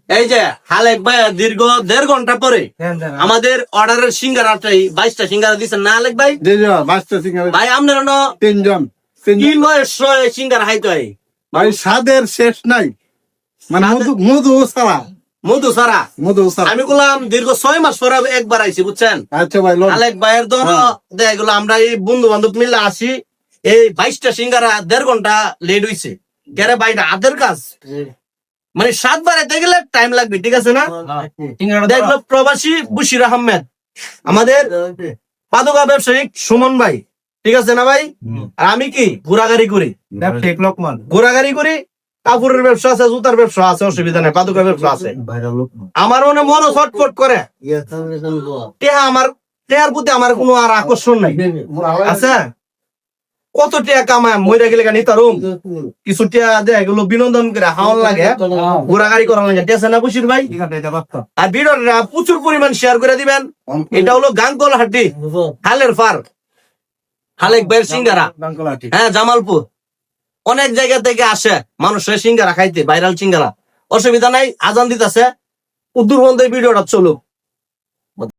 এই যে হালেক ভাই দীর্ঘ 1.5 ঘন্টা পরে আমাদের অর্ডারের সিঙ্গারাটাই 22টা সিঙ্গারা দিচ্ছেন না হালেক ভাই? ভাই আপনার তিনজন কি সিঙ্গারা খাইতে হয় ভাই, স্বাদের শেষ নাই, মানে মধু ছাড়া। মধু সারা আমি বললাম দীর্ঘ 6 মাস পরে একবার আইছি বুঝছেন। আচ্ছা ভাই, লোন। আলেক ভাইয়ের ধরো দেখলো আমরা এই বন্ধু বান্ধব মিলে আসি, এই 22টা সিঙ্গারা 1.5 ঘন্টা লেট হইছে। কেরে ভাইটা আদের কাজ, মানে 7 বার এতে গেলে টাইম লাগবে, ঠিক আছে না? দেখলো প্রবাসী বশির আহমেদ, আমাদের পাদুকা ব্যবসায়িক সুমন ভাই, ঠিক আছে না ভাই? আর আমি কি ঘোরাগাড়ি করি, ঘোরাগাড়ি করি, কাপড়ের ব্যবসা আছে, জুতার ব্যবসা আছে, অসুবিধা নেই, পাদুকা ব্যবসা আছে। আমার মনে ছটফট করে, টেহার প্রতি আমার কোনো আর আকর্ষণ নাই, আচ্ছা? কত টাকা কামায় মইরা গেলে গানি তারুম কিছু টাকা দেয়, এগুলো বিনোদন করে হাওয়ার লাগে, ঘোরাগাড়ি করা লাগে, ঠিক আছে না বশির ভাই? আর ভিডিওটা প্রচুর পরিমাণ শেয়ার করে দিবেন। এটা হলো গাঙ্গল হাটি, হালের ফার, হালেক ভাইয়ের সিঙ্গারা, হ্যাঁ জামালপুর। অনেক জায়গা থেকে আসে মানুষের সিঙ্গারা খাইতে, ভাইরাল সিঙ্গারা, অসুবিধা নাই। আজান দিতেছে, উদ্দুর বন্ধ ভিডিওটা চলুক।